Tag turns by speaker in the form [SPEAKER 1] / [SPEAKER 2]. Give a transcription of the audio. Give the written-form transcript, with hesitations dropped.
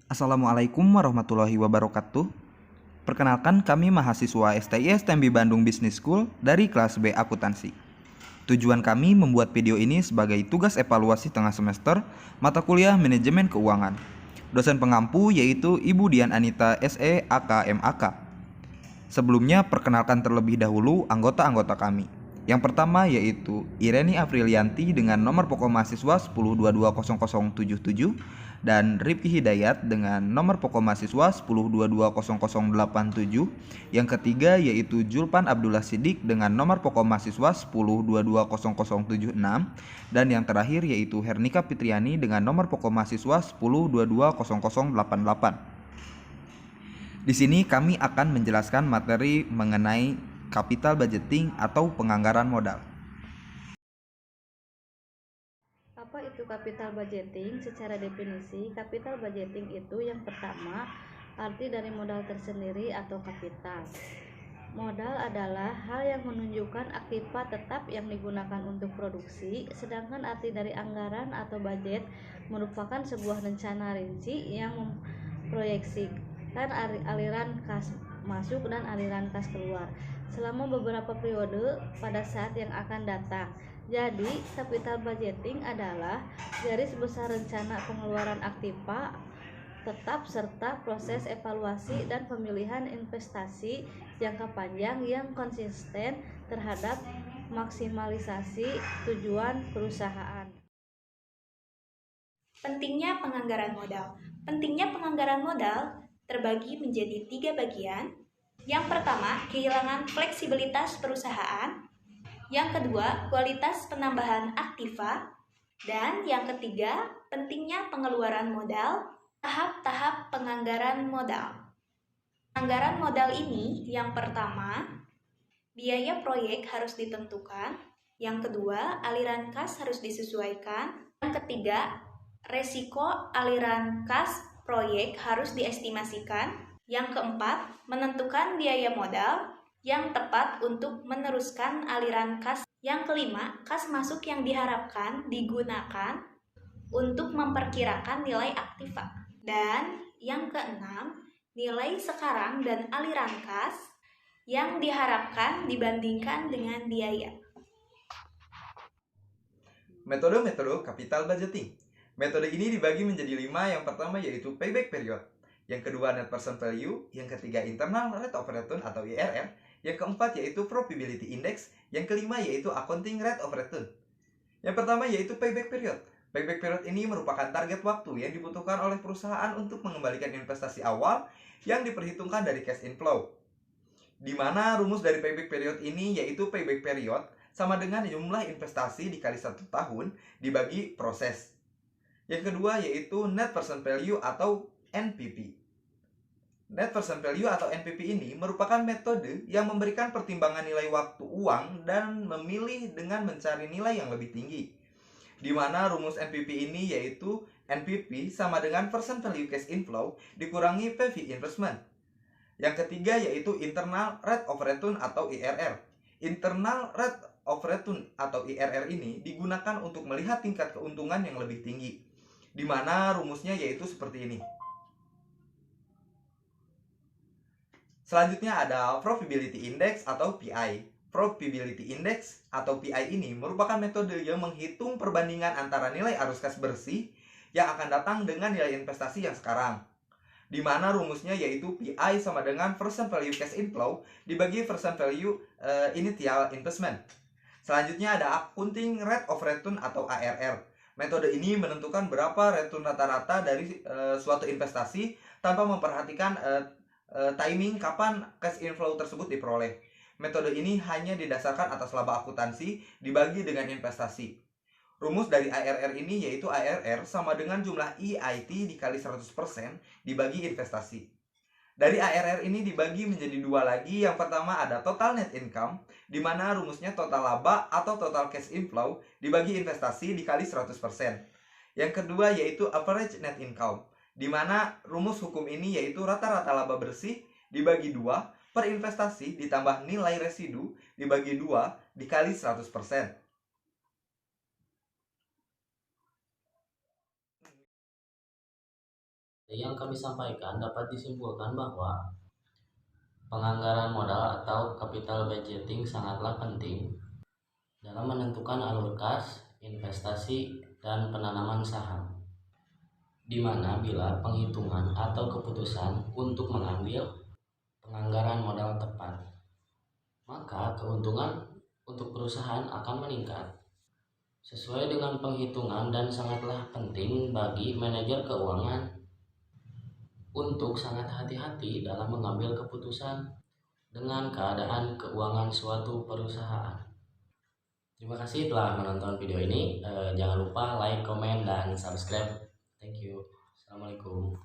[SPEAKER 1] Assalamualaikum warahmatullahi wabarakatuh. Perkenalkan, kami mahasiswa STI STMB Bandung Business School dari kelas B Akuntansi. Tujuan kami membuat video ini sebagai tugas evaluasi tengah semester mata kuliah Manajemen Keuangan. Dosen pengampu yaitu Ibu Dian Anita SE AK MAK. Sebelumnya, perkenalkan terlebih dahulu anggota-anggota kami. Yang pertama yaitu Ireni Aprilianti dengan nomor pokok mahasiswa 10220077 dan Rifki Hidayat dengan nomor pokok mahasiswa 10220087. Yang ketiga yaitu Julpan Abdullah Sidik dengan nomor pokok mahasiswa 10220076 dan yang terakhir yaitu Hernika Fitriani dengan nomor pokok mahasiswa 10220088. Di sini kami akan menjelaskan materi mengenai capital budgeting atau penganggaran modal.
[SPEAKER 2] Apa itu capital budgeting? Secara definisi, capital budgeting itu yang pertama, arti dari modal tersendiri atau kapital. Modal adalah hal yang menunjukkan aktiva tetap yang digunakan untuk produksi, sedangkan arti dari anggaran atau budget merupakan sebuah rencana rinci yang memproyeksikan aliran kas masuk dan aliran kas keluar selama beberapa periode pada saat yang akan datang. Jadi, capital budgeting adalah garis besar rencana pengeluaran aktiva tetap serta proses evaluasi dan pemilihan investasi jangka panjang yang konsisten terhadap maksimalisasi tujuan perusahaan.
[SPEAKER 3] Pentingnya penganggaran modal. Pentingnya penganggaran modal terbagi menjadi 3 bagian. Yang pertama, kehilangan fleksibilitas perusahaan. Yang kedua, kualitas penambahan aktiva. Dan yang ketiga, pentingnya pengeluaran modal. Tahap-tahap penganggaran modal. Penganggaran modal ini, yang pertama, biaya proyek harus ditentukan. Yang kedua, aliran kas harus disesuaikan. Yang ketiga, resiko aliran kas proyek harus diestimasikan. Yang keempat, menentukan biaya modal yang tepat untuk meneruskan aliran kas. Yang kelima, kas masuk yang diharapkan digunakan untuk memperkirakan nilai aktiva. Dan yang keenam, nilai sekarang dan aliran kas yang diharapkan dibandingkan dengan biaya.
[SPEAKER 1] Metode-metode capital budgeting. Metode ini dibagi menjadi 5. Yang pertama yaitu payback period. Yang kedua net present value. Yang ketiga internal rate of return atau IRR. Yang keempat yaitu probability index. Yang kelima yaitu accounting rate of return. Yang pertama yaitu payback period. Payback period ini merupakan target waktu yang dibutuhkan oleh perusahaan untuk mengembalikan investasi awal yang diperhitungkan dari cash inflow. Di mana rumus dari payback period ini yaitu payback period sama dengan jumlah investasi dikali 1 tahun dibagi proses. Yang kedua yaitu net present value atau NPV. Net present value atau NPV ini merupakan metode yang memberikan pertimbangan nilai waktu uang dan memilih dengan mencari nilai yang lebih tinggi. Di mana rumus NPV ini yaitu NPV sama dengan present value cash inflow dikurangi PV investment. Yang ketiga yaitu internal rate of return atau IRR. Internal rate of return atau IRR ini digunakan untuk melihat tingkat keuntungan yang lebih tinggi. Di mana rumusnya yaitu seperti ini. Selanjutnya ada probability index atau PI. Probability index atau PI ini merupakan metode yang menghitung perbandingan antara nilai arus kas bersih yang akan datang dengan nilai investasi yang sekarang. Di mana rumusnya yaitu PI sama dengan present value cash inflow dibagi present value initial investment. Selanjutnya ada accounting rate of return atau ARR. Metode ini menentukan berapa return rata-rata dari suatu investasi tanpa memperhatikan timing kapan cash inflow tersebut diperoleh. Metode ini hanya didasarkan atas laba akuntansi dibagi dengan investasi. Rumus dari ARR ini yaitu ARR sama dengan jumlah EIT dikali 100% dibagi investasi. Dari ARR ini dibagi menjadi 2 lagi. Yang pertama ada total net income, di mana rumusnya total laba atau total cash inflow dibagi investasi dikali 100%. Yang kedua yaitu average net income, di mana rumus hukum ini yaitu rata-rata laba bersih dibagi 2 per investasi ditambah nilai residu dibagi 2 dikali 100%.
[SPEAKER 4] Yang kami sampaikan dapat disimpulkan bahwa penganggaran modal atau capital budgeting sangatlah penting dalam menentukan alur kas, investasi, dan penanaman saham. Di mana bila penghitungan atau keputusan untuk mengambil penganggaran modal tepat, maka keuntungan untuk perusahaan akan meningkat. Sesuai dengan penghitungan dan sangatlah penting bagi manajer keuangan untuk sangat hati-hati dalam mengambil keputusan dengan keadaan keuangan suatu perusahaan. Terima kasih telah menonton video ini. Jangan lupa like, komen, dan subscribe. Thank you. Assalamualaikum.